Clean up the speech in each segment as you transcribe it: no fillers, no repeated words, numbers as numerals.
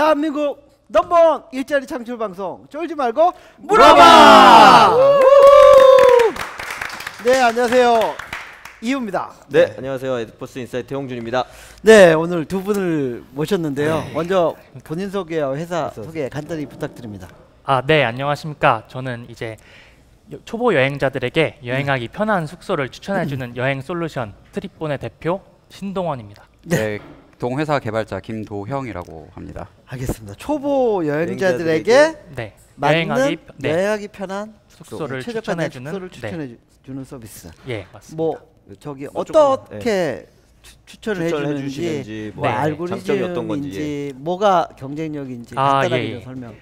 대한민국 넘버원 일자리 창출 방송 쫄지 말고 물어봐. 네, 안녕하세요. 이유입니다. 네, 안녕하세요. 에드포스 인사이트 홍준입니다. 네, 오늘 두 분을 모셨는데요. 먼저 본인 소개와 회사 소개 간단히 부탁드립니다. 네, 안녕하십니까. 저는 이제 초보 여행자들에게 여행하기 편한 숙소를 추천해주는 여행 솔루션 트립본의 대표 신동원입니다. 네, 동회사 개발자 김도형이라고 합니다. 알겠습니다. 초보 여행자들에게 네, 맞는 여행하기 편한 숙소를 최적화된 추천해주는 숙소를 추천해주는 서비스. 예, 맞습니다. 뭐 저기 어떻게 추천을 해주는지, 뭐 장점이 어떤 건지, 알고리즘인지, 뭐가 경쟁력인지 간단하게 좀 설명.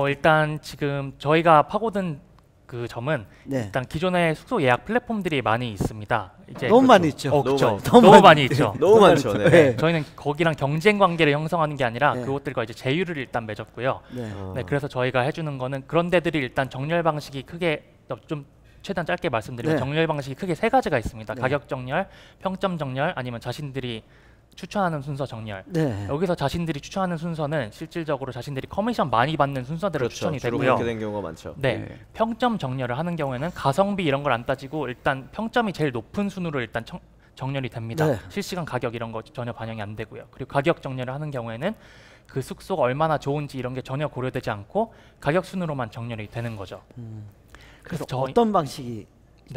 일단 지금 저희가 파고든 그 점은 일단 기존의 숙소 예약 플랫폼들이 많이 있습니다. 이제 너무 많이 있죠. 그렇죠. 너무 많이 있죠. 너무 많죠. 네. 네. 저희는 거기랑 경쟁 관계를 형성하는 게 아니라 그것들과 이제 제휴를 일단 맺었고요. 네, 그래서 저희가 해주는 거는 그런 데들이 일단 정렬 방식이 크게 좀 최대한 짧게 말씀드리면 정렬 방식이 크게 세 가지가 있습니다. 가격 정렬, 평점 정렬, 아니면 자신들이 추천하는 순서 정렬. 여기서 자신들이 추천하는 순서는 실질적으로 자신들이 커미션 많이 받는 순서대로 추천이 되고요. 그렇게 된 경우가 많죠. 평점 정렬을 하는 경우에는 가성비 이런 걸 안 따지고 일단 평점이 제일 높은 순으로 일단 정렬이 됩니다. 실시간 가격 이런 거 전혀 반영이 안 되고요. 그리고 가격 정렬을 하는 경우에는 그 숙소가 얼마나 좋은지 이런 게 전혀 고려되지 않고 가격 순으로만 정렬이 되는 거죠. 그래서 어떤 방식이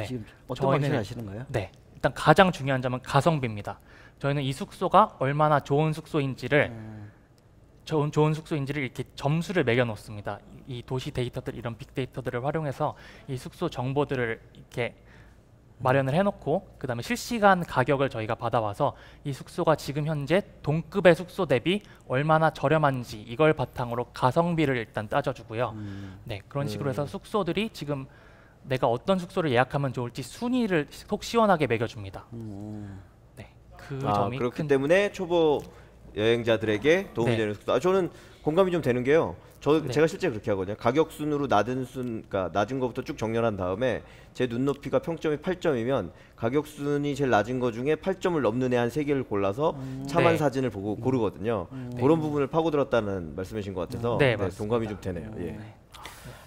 지금 어떤 방식을 하시는 거예요? 네, 일단 가장 중요한 점은 가성비입니다. 저희는 이 숙소가 얼마나 좋은 숙소인지를 좋은 숙소인지를 이렇게 점수를 매겨 놓습니다. 이 도시 데이터들 이런 빅데이터들을 활용해서 이 숙소 정보들을 이렇게 마련을 해놓고 그 다음에 실시간 가격을 저희가 받아와서 이 숙소가 지금 현재 동급의 숙소 대비 얼마나 저렴한지 이걸 바탕으로 가성비를 일단 따져주고요. 네, 그런 식으로 해서 숙소들이 지금 내가 어떤 숙소를 예약하면 좋을지 순위를 속 시원하게 매겨줍니다. 네, 그 점이 그렇기 때문에 초보 여행자들에게 도움이 되는 숙소. 저는 공감이 좀 되는 게요. 제가 실제 그렇게 하거든요. 가격 순으로 그러니까 낮은 거부터 쭉 정렬한 다음에 제 눈높이가 평점이 8점이면 가격 순이 제일 낮은 거 중에 8점을 넘는 애 한 3개를 골라서 차만 사진을 보고 고르거든요. 그런 부분을 파고들었다는 말씀이신 것 같아서 동감이 좀 되네요.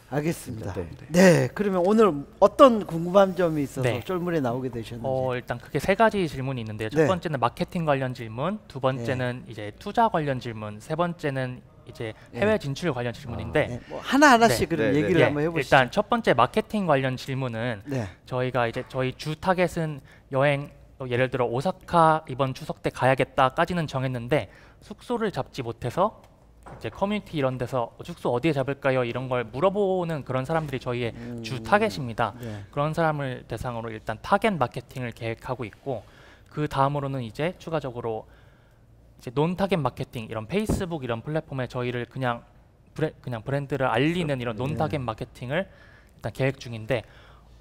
알겠습니다. 네, 그러면 오늘 어떤 궁금한 점이 있어서 쫄물에 나오게 되셨는지. 일단 크게 세 가지 질문이 있는데요. 첫 번째는 마케팅 관련 질문, 두 번째는 이제 투자 관련 질문, 세 번째는 이제 해외 진출 관련 질문인데 뭐 하나하나씩 그럼 얘기를 한번 해보시죠. 일단 첫 번째 마케팅 관련 질문은 저희가 이제 저희 주 타겟은 여행 예를 들어 오사카 이번 추석 때 가야겠다까지는 정했는데 숙소를 잡지 못해서 이제 커뮤니티 이런 데서 숙소 어디에 잡을까요? 이런 걸 물어보는 그런 사람들이 저희의 주 타겟입니다. 그런 사람을 대상으로 일단 타겟 마케팅을 계획하고 있고 그 다음으로는 이제 추가적으로 이제 논 타겟 마케팅 이런 페이스북 이런 플랫폼에 저희를 그냥 브랜드를 알리는 이런 논 타겟 마케팅을 일단 계획 중인데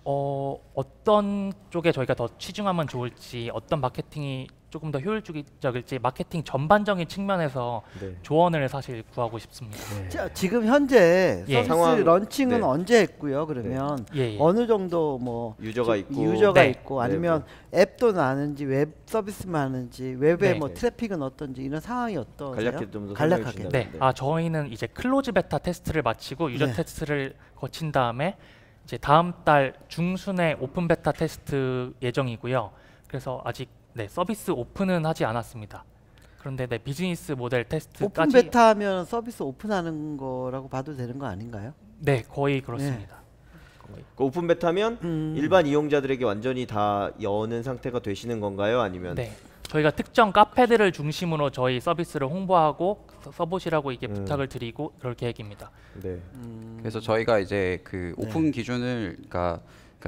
어떤 쪽에 저희가 더 치중하면 좋을지 어떤 마케팅이 조금 더 효율적일지 마케팅 전반적인 측면에서 조언을 사실 구하고 싶습니다. 자, 지금 현재 서비스 런칭은 언제 했고요? 그러면 어느 정도 뭐 유저가 있고 아니면 앱도 나는지 웹 서비스만 하는지 웹의 뭐 트래픽은 어떤지 이런 상황이 어떠세요? 간략하게. 저희는 이제 클로즈 베타 테스트를 마치고 유저 테스트를 거친 다음에 이제 다음 달 중순에 오픈 베타 테스트 예정이고요. 그래서 아직 서비스 오픈은 하지 않았습니다. 그런데 비즈니스 모델 테스트까지 오픈 베타하면 서비스 오픈하는 거라고 봐도 되는 거 아닌가요? 네, 거의 그렇습니다. 오픈 베타면 일반 이용자들에게 완전히 다 여는 상태가 되시는 건가요? 아니면 저희가 특정 카페들을 중심으로 저희 서비스를 홍보하고 써보시라고 이게 부탁을 드리고 그럴 계획입니다. 그래서 저희가 이제 그 오픈 기준을 그러니까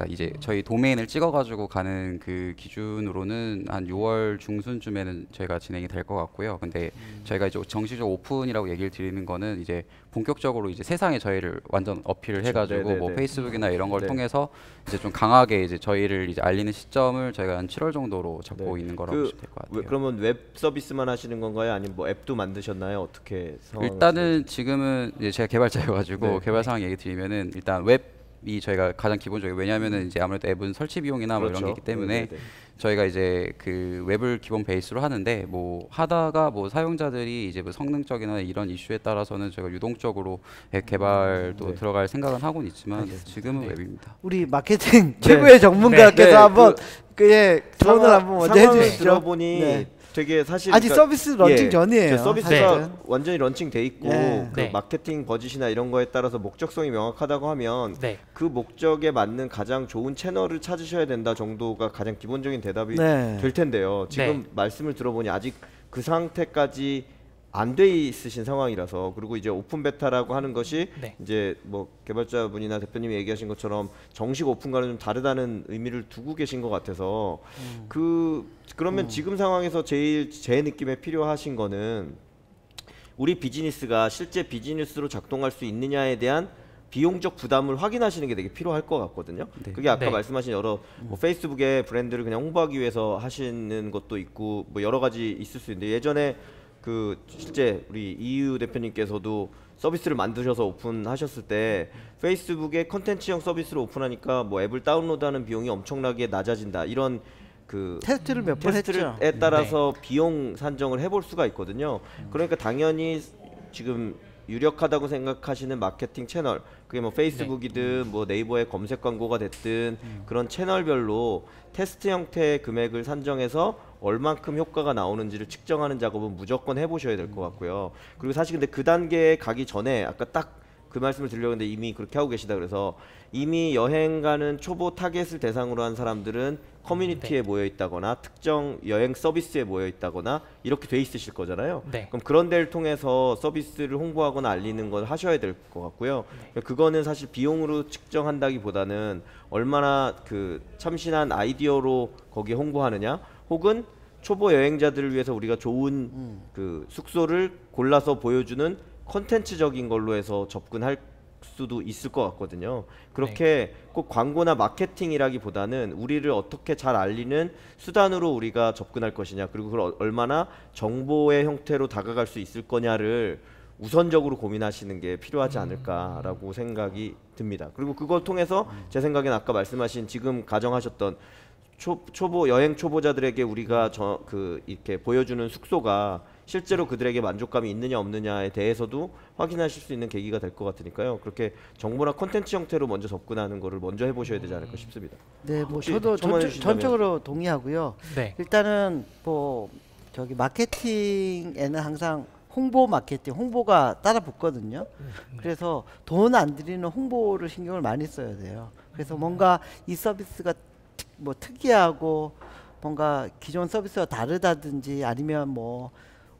이제 저희 도메인을 찍어가지고 가는 그 기준으로는 한 6월 중순쯤에는 저희가 진행이 될 것 같고요. 근데 저희가 이제 정식적으로 오픈이라고 얘기를 드리는 거는 이제 본격적으로 이제 세상에 저희를 완전 어필을 해가지고 뭐 페이스북이나 이런 걸 통해서 이제 좀 강하게 이제 저희를 이제 알리는 시점을 저희가 한 7월 정도로 잡고 있는 거라고 보시면 될 것 같아요. 그러면 웹 서비스만 하시는 건가요? 아니면 뭐 앱도 만드셨나요? 어떻게 일단은 지금은 이제 제가 개발자여가지고 개발 상황 얘기 드리면은 일단 웹 앱이 저희가 가장 기본적이고 왜냐하면은 이제 아무래도 앱은 설치 비용이나 뭐 이런 게 있기 때문에 네네네. 저희가 이제 그 웹을 기본 베이스로 하는데 뭐 하다가 뭐 사용자들이 이제 뭐 성능적이나 이런 이슈에 따라서는 저희가 유동적으로 앱 개발도 네. 들어갈 생각은 하고는 있지만 알겠습니다. 지금은 네. 웹입니다. 우리 마케팅 최고의 전문가께서 네, 한번 그의 조언을 한번 먼저 상황을 해주시죠. 들어보니 네. 되게 사실 아직 그러니까 서비스 런칭 예, 전이에요. 서비스가 사실은. 완전히 런칭돼 있고 네. 그 네. 마케팅 버짓이나 이런 거에 따라서 목적성이 명확하다고 하면 네. 그 목적에 맞는 가장 좋은 채널을 찾으셔야 된다 정도가 가장 기본적인 대답이 네. 될 텐데요. 지금 말씀을 들어보니 아직 그 상태까지 안 돼 있으신 상황이라서 그리고 이제 오픈 베타라고 하는 것이 네. 이제 뭐 개발자분이나 대표님이 얘기하신 것처럼 정식 오픈과는 좀 다르다는 의미를 두고 계신 것 같아서 그러면 지금 상황에서 제일 제 느낌에 필요하신 거는 우리 비즈니스가 실제 비즈니스로 작동할 수 있느냐에 대한 비용적 부담을 확인하시는 게 되게 필요할 것 같거든요. 네. 그게 아까 네. 말씀하신 여러 뭐 페이스북의 브랜드를 그냥 홍보하기 위해서 하시는 것도 있고 뭐 여러 가지 있을 수 있는데 예전에 그 실제 우리 이유 대표님께서도 서비스를 만드셔서 오픈하셨을 때 페이스북에 컨텐츠형 서비스를 오픈하니까 뭐 앱을 다운로드하는 비용이 엄청나게 낮아진다 이런 그 테스트를 몇 번 했죠. 테스트에 따라서 비용 산정을 해볼 수가 있거든요. 그러니까 당연히 지금 유력하다고 생각하시는 마케팅 채널 그게 뭐 페이스북이든 뭐 네이버의 검색 광고가 됐든 그런 채널별로 테스트 형태의 금액을 산정해서 얼만큼 효과가 나오는지를 측정하는 작업은 무조건 해보셔야 될 것 같고요. 그리고 사실 근데 그 단계에 가기 전에 아까 딱 그 말씀을 드리려고 했는데 이미 그렇게 하고 계시다 그래서 이미 여행 가는 초보 타겟을 대상으로 한 사람들은 커뮤니티에 모여 있다거나 특정 여행 서비스에 모여 있다거나 이렇게 돼 있으실 거잖아요. 네. 그럼 그런 데를 통해서 서비스를 홍보하거나 알리는 걸 하셔야 될 것 같고요. 그거는 사실 비용으로 측정한다기보다는 얼마나 그 참신한 아이디어로 거기에 홍보하느냐 혹은 초보 여행자들을 위해서 우리가 좋은 그 숙소를 골라서 보여주는 컨텐츠적인 걸로 해서 접근할 수도 있을 것 같거든요. 그렇게 꼭 광고나 마케팅이라기보다는 우리를 어떻게 잘 알리는 수단으로 우리가 접근할 것이냐 그리고 그걸 얼마나 정보의 형태로 다가갈 수 있을 거냐를 우선적으로 고민하시는 게 필요하지 않을까라고 생각이 듭니다. 그리고 그걸 통해서 제 생각엔 아까 말씀하신 지금 가정하셨던 초보 여행 초보자들에게 우리가 이렇게 보여주는 숙소가 실제로 그들에게 만족감이 있느냐 없느냐에 대해서도 확인하실 수 있는 계기가 될 것 같으니까요. 그렇게 정보나 콘텐츠 형태로 먼저 접근하는 거를 먼저 해보셔야 되지 않을까 싶습니다. 네, 뭐 혹시 저도 첨언해 주신다면? 전적으로 동의하고요. 네. 일단은 뭐 저기 마케팅에는 항상 홍보 마케팅, 홍보가 따라 붙거든요. 그래서 돈 안 들이는 홍보를 신경을 많이 써야 돼요. 그래서 뭔가 이 서비스가 뭐 특이하고 뭔가 기존 서비스와 다르다든지 아니면 뭐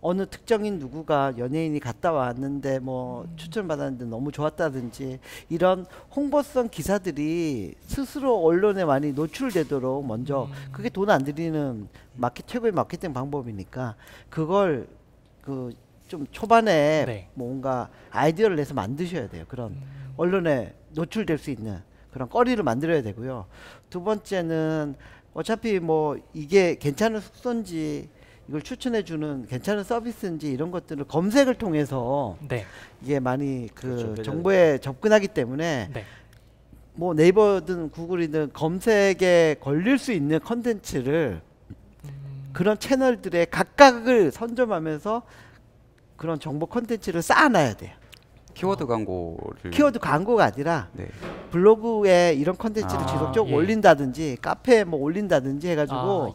어느 특정인 누구가 연예인이 갔다 왔는데 뭐 추천받았는데 너무 좋았다든지 이런 홍보성 기사들이 스스로 언론에 많이 노출되도록 먼저 그게 돈 안 들이는 최고의 마케팅 방법이니까 그걸 그 좀 초반에 네. 뭔가 아이디어를 내서 만드셔야 돼요. 그런 언론에 노출될 수 있는 그런 거리를 만들어야 되고요. 두 번째는 어차피 뭐 이게 괜찮은 숙소인지 이걸 추천해주는 괜찮은 서비스인지 이런 것들을 검색을 통해서 네. 이게 많이 그 그렇죠. 정보에 접근하기 때문에 네. 뭐 네이버든 구글이든 검색에 걸릴 수 있는 컨텐츠를 그런 채널들의 각각을 선점하면서 그런 정보 컨텐츠를 쌓아놔야 돼요. 키워드 광고를 키워드 광고가 아니라 네. 블로그에 이런 컨텐츠를 아, 지속적으로 예. 올린다든지 카페에 뭐 올린다든지 해가지고 아,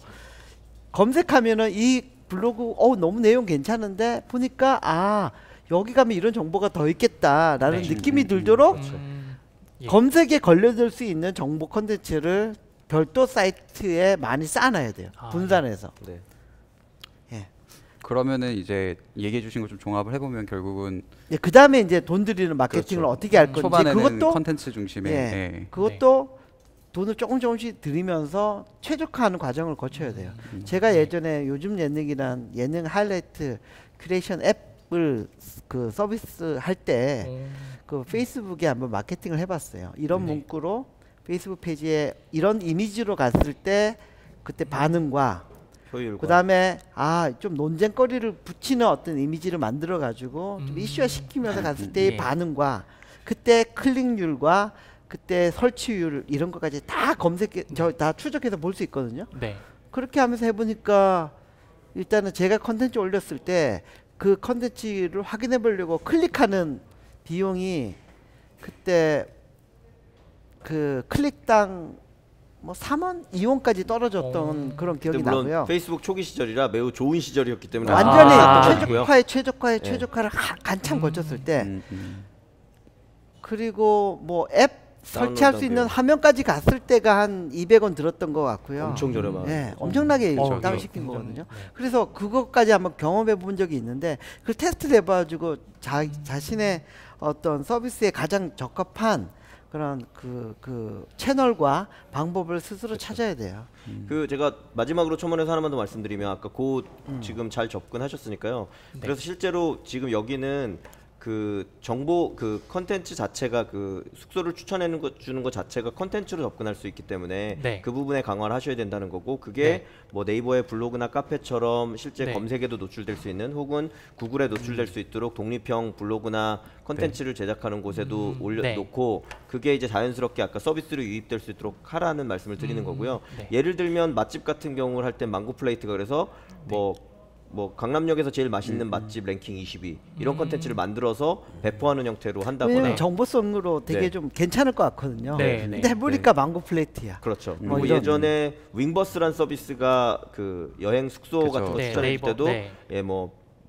검색하면은 이 블로그 너무 내용 괜찮은데 보니까 여기 가면 이런 정보가 더 있겠다라는 네. 느낌이 들도록 예. 검색에 걸려들 수 있는 정보 컨텐츠를 별도 사이트에 많이 쌓아놔야 돼요. 아, 분산해서. 네. 그러면은 이제 얘기해 주신 거 좀 종합을 해보면 결국은 그 다음에 이제 돈 들이는 마케팅을 그렇죠. 어떻게 할 건지 초반에는 그것도 컨텐츠 중심에 예. 그것도 돈을 조금씩 들이면서 최적화하는 과정을 거쳐야 돼요. 제가 예전에 요즘 예능이란 예능 하이라이트 크리에이션 앱을 그 서비스 할 때 그 페이스북에 한번 마케팅을 해봤어요. 이런 네. 문구로 페이스북 페이지에 이런 이미지로 갔을 때 그때 반응과 효율과 그다음에 좀 논쟁거리를 붙이는 어떤 이미지를 만들어 가지고 좀 이슈화 시키면서 갔을 때의 예. 반응과 그때 클릭률과 그때 설치율 이런 것까지 다 다 추적해서 볼 수 있거든요. 네. 그렇게 하면서 해보니까 일단은 제가 컨텐츠 올렸을 때 그 컨텐츠를 확인해 보려고 클릭하는 비용이 그때 그 클릭당 뭐 3원, 2원까지 떨어졌던 그런 기억이 물론 나고요. 페이스북 초기 시절이라 매우 좋은 시절이었기 때문에 완전히 떨어졌고요. 최적화의 네. 최적화를 한참 거쳤을 때 그리고 뭐 앱 설치할 수 있는 다운로드 화면까지 갔을 때가 한 200원 들었던 것 같고요. 엄청 저렴한. 네, 엄청나게 그렇죠. 다운시킨 굉장히, 거거든요. 네. 그래서 그것까지 한번 경험해 본 적이 있는데 그 테스트를 해봐가지고 자신의 어떤 서비스에 가장 적합한 그런 그 채널과 방법을 스스로 찾아야 돼요. 그 제가 마지막으로 첨언해서 하나만 더 말씀드리면 아까 곧 지금 잘 접근하셨으니까요. 네. 그래서 실제로 지금 여기는 그 정보 그 컨텐츠 자체가 그 숙소를 추천해 주는 것 자체가 컨텐츠로 접근할 수 있기 때문에 네. 그 부분에 강화를 하셔야 된다는 거고 그게 네. 뭐 네이버의 블로그나 카페처럼 실제 네. 검색에도 노출될 수 있는 혹은 구글에 노출될 수 있도록 독립형 블로그나 컨텐츠를 제작하는 곳에도 올려놓고 그게 이제 자연스럽게 아까 서비스로 유입될 수 있도록 하라는 말씀을 드리는 거고요. 네. 예를 들면 맛집 같은 경우를 할 때 망고 플레이트가 그래서 뭐 강남역에서 제일 맛있는 맛집 랭킹 22 이런 컨텐츠를 만들어서 배포하는 형태로 한다거나 왜냐면 정보성으로 되게 네. 좀 괜찮을 것 같거든요. 네, 근데 네. 해보니까 망고 플레이트야. 그렇죠. 뭐 그리고 이런- 예전에 윙버스란 서비스가 그 여행 숙소 그쵸. 같은 거 네, 추천할 네이버, 때도 네.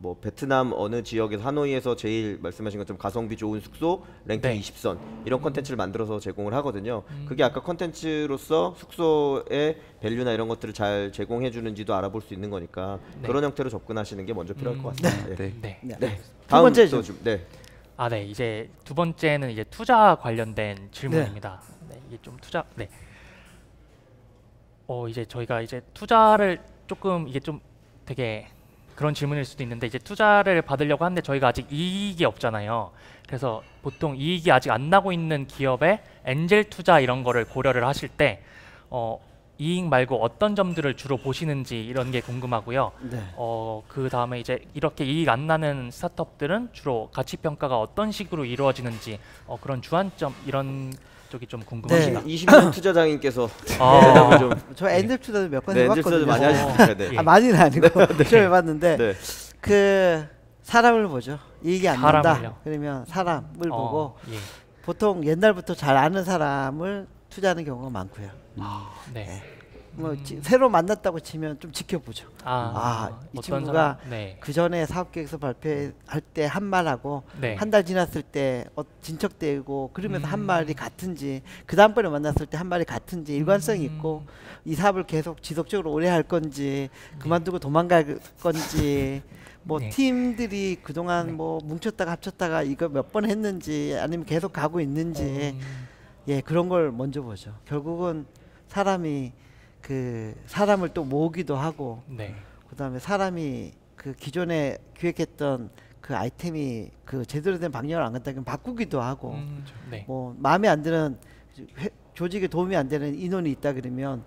뭐 베트남 어느 지역에서 하노이에서 제일 말씀하신 것처럼 가성비 좋은 숙소 랭킹 네. 20선 이런 컨텐츠를 만들어서 제공을 하거든요. 그게 아까 컨텐츠로서 숙소의 밸류나 이런 것들을 잘 제공해 주는지도 알아볼 수 있는 거니까 네. 그런 형태로 접근하시는 게 먼저 필요할 것 같습니다. 네. 네. 네. 네. 두 다음 번째죠. 또 좀- 네. 네. 이제 두 번째는 이제 투자 관련된 질문입니다. 네. 이게 좀 투자 이제 저희가 이제 투자를 조금 이게 좀 되게 그런 질문일 수도 있는데 이제 투자를 받으려고 하는데 저희가 아직 이익이 없잖아요. 그래서 보통 이익이 아직 안 나고 있는 기업에 엔젤 투자 이런 거를 고려를 하실 때 이익 말고 어떤 점들을 주로 보시는지 이런 게 궁금하고요. 네. 그 다음에 이제 이렇게 이익 안 나는 스타트업들은 주로 가치 평가가 어떤 식으로 이루어지는지 그런 주안점 이런 쪽이 좀 궁금합니다. 20년 투자장님께서 아. 대답을 좀 저 엔젤 투자도 몇 번 네, 엔젤 투자도 해봤거든요. 많이 하시니까 네. 예. 많이는 아니고 좀 해봤는데 네. 그 사람을 보죠. 이익이 안 난다. 사람을요? 그러면 사람을 보고 예. 보통 옛날부터 잘 아는 사람을 투자하는 경우가 많고요. 네. 뭐 새로 만났다고 치면 좀 지켜보죠. 이 어떤 친구가 사람? 네. 그 전에 사업계획서 발표할 때 한 말하고 네. 한 달 지났을 때 진척되고 그러면서 한 말이 같은지 그 다음번에 만났을 때 한 말이 같은지 일관성이 있고 이 사업을 계속 지속적으로 오래 할 건지 그만두고 도망갈 건지 뭐 네. 팀들이 그동안 뭐 뭉쳤다가 합쳤다가 이거 몇 번 했는지 아니면 계속 가고 있는지 예 그런 걸 먼저 보죠. 결국은 사람이 그 사람을 또 모으기도 하고 네. 그다음에 사람이 그 기존에 기획했던 그 아이템이 그 제대로 된 방향을 안 간다면 바꾸기도 하고 네. 뭐 마음에 안 드는 조직에 도움이 안 되는 인원이 있다 그러면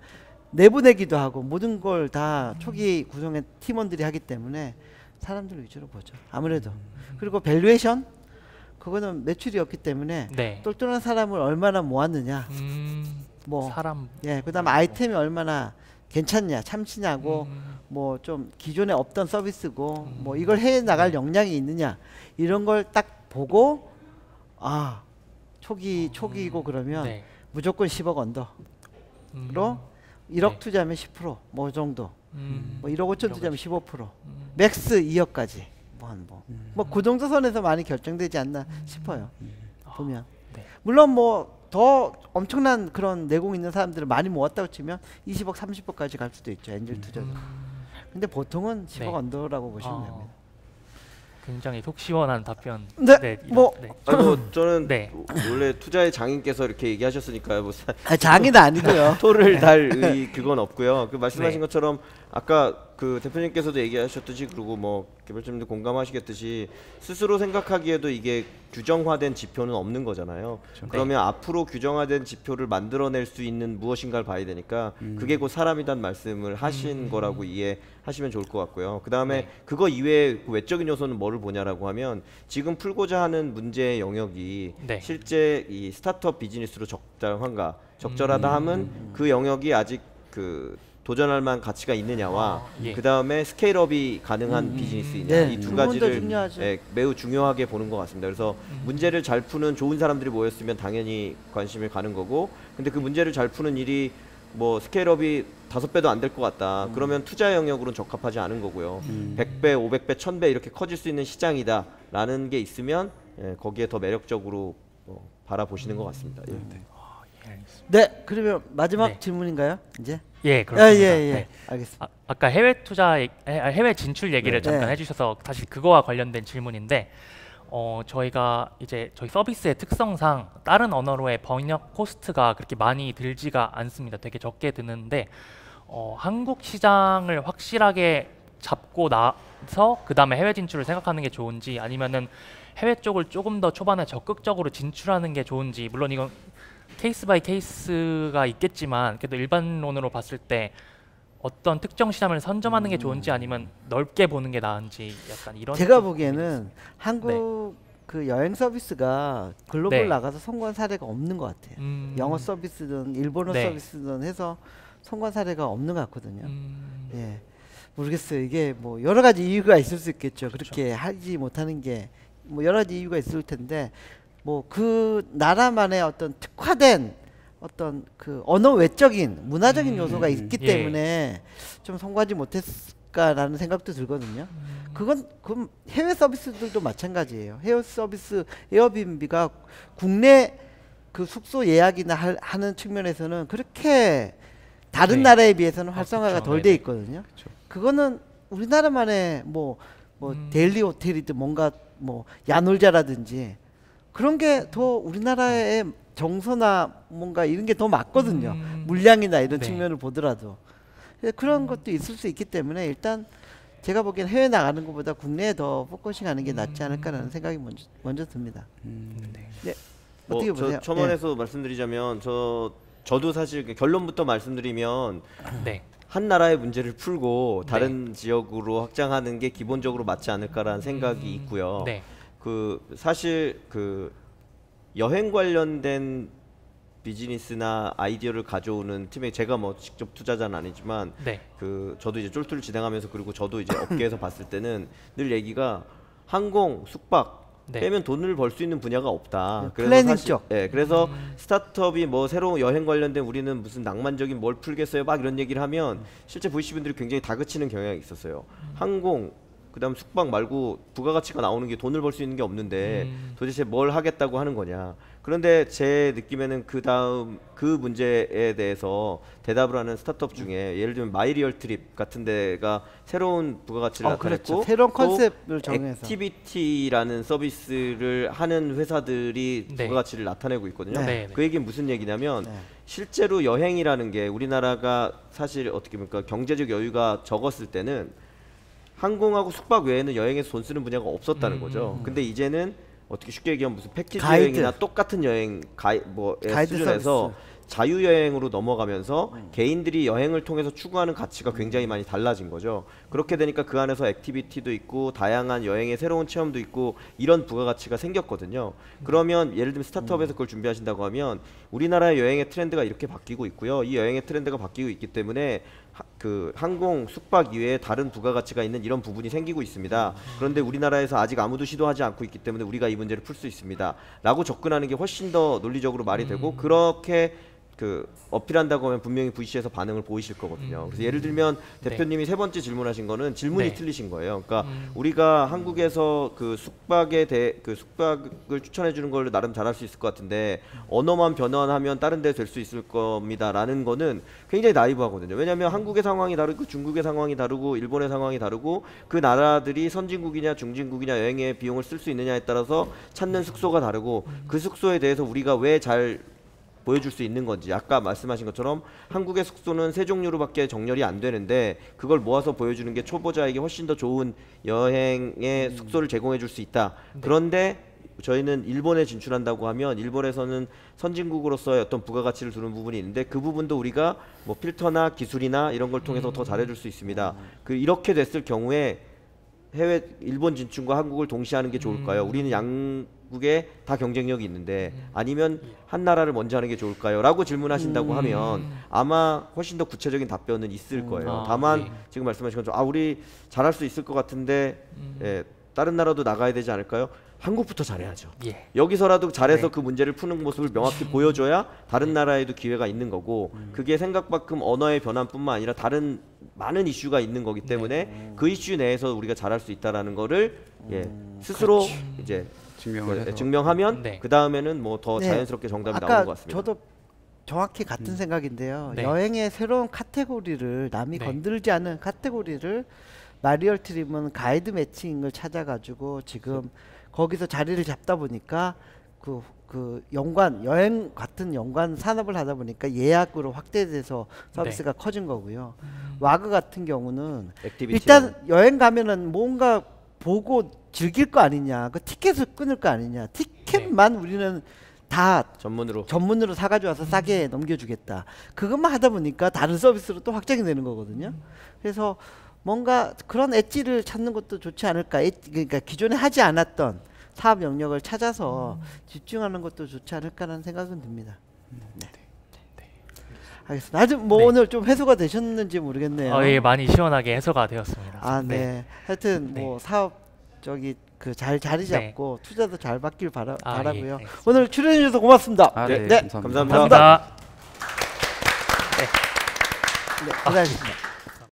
내보내기도 하고 모든 걸 다 초기 구성의 팀원들이 하기 때문에 사람들 위주로 보죠. 아무래도 그리고 밸류에이션 그거는 매출이었기 때문에 네. 똘똘한 사람을 얼마나 모았느냐 뭐 사람 예, 그다음에 아이템이 얼마나 괜찮냐, 참치냐고 뭐 좀 기존에 없던 서비스고 뭐 이걸 해 나갈 역량이 있느냐 이런 걸 딱 보고 초기고 그러면 네. 무조건 10억 언더로 1억 투자하면 10%뭐 정도, 뭐 1억 5천 투자하면 15%, 맥스 2억까지 뭐 그 정도 선에서 많이 결정되지 않나 싶어요. 보면 네. 물론 뭐 더 엄청난 그런 내공 있는 사람들을 많이 모았다고 치면 20억, 30억까지 갈 수도 있죠. 엔젤 투자도. 근데 보통은 10억 네. 언더라고 보시면 됩니다. 굉장히 속 시원한 답변. 네, 이런- 뭐 네. 저는 네. 원래 투자의 장인께서 이렇게 얘기하셨으니까요. 뭐 장인 아니고요. 토를 달 그건 없고요. 그 말씀하신 네. 것처럼 아까 그 대표님께서도 얘기하셨듯이 그리고 뭐 개발자님도 공감하시겠듯이 스스로 생각하기에도 이게 규정화된 지표는 없는 거잖아요. 그러면 앞으로 규정화된 지표를 만들어낼 수 있는 무엇인가를 봐야 되니까 그게 곧 사람이란 말씀을 하신 거라고 이해하시면 좋을 것 같고요. 그 다음에 그거 이외에 그 외적인 요소는 뭐를 보냐라고 하면 지금 풀고자 하는 문제의 영역이 실제 이 스타트업 비즈니스로 적절하다 함은 그 영역이 아직 그 도전할 만한 가치가 있느냐와 그 다음에 스케일업이 가능한 비즈니스이냐 이 두 가지를 매우 중요하게 보는 것 같습니다. 그래서 문제를 잘 푸는 좋은 사람들이 모였으면 당연히 관심을 가는 거고, 근데 그 문제를 잘 푸는 일이 뭐 스케일업이 5배도 안 될 것 같다. 그러면 투자 영역으로는 적합하지 않은 거고요. 100배, 500배, 1000배 이렇게 커질 수 있는 시장이다라는 게 있으면 거기에 더 매력적으로 바라보시는 것 같습니다. 네, 그러면 마지막 질문인가요? 이제? 예, 그렇습니다. 예. 알겠습니다. 아까 해외 투자, 해외 진출 얘기를 잠깐 해주셔서 사실 그거와 관련된 질문인데, 저희가 이제 저희 서비스의 특성상 다른 언어로의 번역 코스트가 그렇게 많이 들지가 않습니다. 되게 적게 드는데, 한국 시장을 확실하게 잡고 나서 그 다음에 해외 진출을 생각하는 게 좋은지, 아니면은 해외 쪽을 조금 더 초반에 적극적으로 진출하는 게 좋은지, 물론 이건 케이스 바이 케이스가 있겠지만 그래도 일반론으로 봤을 때 어떤 특정 시장을 선점하는 게 좋은지 아니면 넓게 보는 게 나은지 약간 이런. 제가 보기에는 한국 그 여행 서비스가 글로벌 나가서 성공한 사례가 없는 것 같아요. 영어 서비스든 일본어 서비스든 해서 성공한 사례가 없는 것 같거든요. 예, 모르겠어요. 이게 뭐 여러 가지 이유가 있을 수 있겠죠. 그렇게 하지 못하는 게 뭐 여러 가지 이유가 있을 텐데. 뭐 그 나라만의 어떤 특화된 어떤 그 언어 외적인 문화적인 요소가 있기 때문에 좀 성공하지 못했을까라는 생각도 들거든요. 그건 해외 서비스들도 마찬가지예요. 해외 서비스 에어비앤비가 국내 그 숙소 예약이나 하는 측면에서는 그렇게 다른 나라에 비해서는 활성화가 덜 돼 있거든요. 그거는 우리나라만의 뭐 데일리 호텔이든 뭔가 뭐 야놀자라든지 그런 게 더 우리나라의 정서나 뭔가 이런 게 더 맞거든요. 물량이나 이런 측면을 보더라도. 그런 것도 있을 수 있기 때문에 일단 제가 보기엔 해외 나가는 것보다 국내에 더 포커싱하는 게 낫지 않을까라는 생각이 먼저 듭니다. 네. 어떻게 보세요? 첨언해서 말씀드리자면 저도 사실 결론부터 말씀드리면 한 나라의 문제를 풀고 다른 지역으로 확장하는 게 기본적으로 맞지 않을까라는 생각이 있고요. 그 사실 그 여행 관련된 비즈니스나 아이디어를 가져오는 팀에 제가 뭐 직접 투자자는 아니지만 그 저도 이제 쫄투를 진행하면서 그리고 저도 이제 업계에서 봤을 때는 늘 얘기가 항공, 숙박 빼면 돈을 벌 수 있는 분야가 없다. 그래서 사실 그래서 스타트업이 뭐 새로운 여행 관련된 우리는 무슨 낭만적인 뭘 풀겠어요 막 이런 얘기를 하면 실제 VC분들이 굉장히 다그치는 경향이 있었어요. 항공 그다음 숙박 말고 부가가치가 나오는 게 돈을 벌 수 있는 게 없는데 도대체 뭘 하겠다고 하는 거냐. 그런데 제 느낌에는 그 다음 그 문제에 대해서 대답을 하는 스타트업 중에 예를 들면 마이리얼 트립 같은 데가 새로운 부가가치를 나타냈고 새로운 컨셉을 정해서 액티비티라는 서비스를 하는 회사들이 부가가치를 나타내고 있거든요. 그 얘기는 무슨 얘기냐면 실제로 여행이라는 게 우리나라가 사실 어떻게 보니까 경제적 여유가 적었을 때는 항공하고 숙박 외에는 여행에서 돈 쓰는 분야가 없었다는 거죠. 근데 이제는 어떻게 쉽게 얘기하면 무슨 패키지 여행이나 똑같은 여행 가이드 수준에서 자유 여행으로 넘어가면서 개인들이 여행을 통해서 추구하는 가치가 굉장히 많이 달라진 거죠. 그렇게 되니까 그 안에서 액티비티도 있고 다양한 여행의 새로운 체험도 있고 이런 부가가치가 생겼거든요. 그러면 예를 들면 스타트업에서 그걸 준비하신다고 하면 우리나라의 여행의 트렌드가 이렇게 바뀌고 있고요. 이 여행의 트렌드가 바뀌고 있기 때문에 그 항공, 숙박 이외에 다른 부가가치가 있는 이런 부분이 생기고 있습니다. 그런데 우리나라에서 아직 아무도 시도하지 않고 있기 때문에 우리가 이 문제를 풀 수 있습니다. 라고 접근하는 게 훨씬 더 논리적으로 말이 되고 그렇게 그 어필한다고 하면 분명히 VC에서 반응을 보이실 거거든요. 그래서 예를 들면 대표님이 세 번째 질문하신 거는 질문이 틀리신 거예요. 그러니까 우리가 한국에서 그 숙박을 추천해 주는 걸로 나름 잘할 수 있을 것 같은데 언어만 변환하면 다른 데 될 수 있을 겁니다라는 거는 굉장히 나이브하거든요. 왜냐하면 한국의 상황이 다르고 중국의 상황이 다르고 일본의 상황이 다르고 그 나라들이 선진국이냐 중진국이냐 여행의 비용을 쓸 수 있느냐에 따라서 찾는 숙소가 다르고 그 숙소에 대해서 우리가 왜 잘 보여줄 수 있는 건지. 아까 말씀하신 것처럼 한국의 숙소는 세 종류로밖에 정렬이 안 되는데 그걸 모아서 보여주는 게 초보자에게 훨씬 더 좋은 여행의 숙소를 제공해 줄 수 있다. 그런데 저희는 일본에 진출한다고 하면 일본에서는 선진국으로서의 어떤 부가가치를 두는 부분이 있는데 그 부분도 우리가 뭐 필터나 기술이나 이런 걸 통해서 더 잘해줄 수 있습니다. 그 이렇게 됐을 경우에 해외 일본 진출과 한국을 동시에 하는 게 좋을까요? 우리는 양국에 다 경쟁력이 있는데 아니면 한 나라를 먼저 하는 게 좋을까요? 라고 질문하신다고 하면 아마 훨씬 더 구체적인 답변은 있을 거예요. 다만 지금 말씀하신 것처럼 우리 잘할 수 있을 것 같은데 예, 다른 나라도 나가야 되지 않을까요? 한국부터 잘해야죠. 예. 여기서라도 잘해서 네. 그 문제를 푸는 모습을 명확히 보여줘야 다른 나라에도 기회가 있는 거고 그게 생각만큼 언어의 변화뿐만 아니라 다른 많은 이슈가 있는 거기 때문에 그 이슈 내에서 우리가 잘할 수 있다라는 거를 예, 스스로 이제 증명하면 네. 그 다음에는 뭐 더 네. 자연스럽게 정답이 아까 나오는 것 같습니다. 저도 정확히 같은 생각인데요. 네. 여행의 새로운 카테고리를 남이 네. 건들지 않은 카테고리를 마리얼 트립은 가이드 매칭을 찾아가지고 지금 거기서 자리를 잡다 보니까 그 연관 여행 같은 연관 산업을 하다 보니까 예약으로 확대돼서 서비스가 커진 거고요. 와그 같은 경우는 액티비티라는- 일단 여행 가면은 뭔가 보고 즐길 거 아니냐, 그 티켓을 끊을 거 아니냐, 티켓만 우리는 다 전문으로 사가지고 와서 싸게 넘겨주겠다. 그것만 하다 보니까 다른 서비스로 또 확장이 되는 거거든요. 그래서 뭔가 그런 엣지를 찾는 것도 좋지 않을까. 그러니까 기존에 하지 않았던 사업 영역을 찾아서 집중하는 것도 좋지 않을까라는 생각은 듭니다. 네. 알겠습니다. 아주 뭐 네. 오늘 좀 해소가 되셨는지 모르겠네요. 예, 많이 시원하게 해소가 되었습니다. 아, 네. 하여튼 네. 뭐 사업 그 잘 자리 네. 잡고 투자도 잘 받길 예, 바라고요. 알겠습니다. 오늘 출연해 주셔서 고맙습니다. 아, 네, 네, 네, 감사합니다. 감사합니다. 감사합니다. 네, 고생하셨습니다.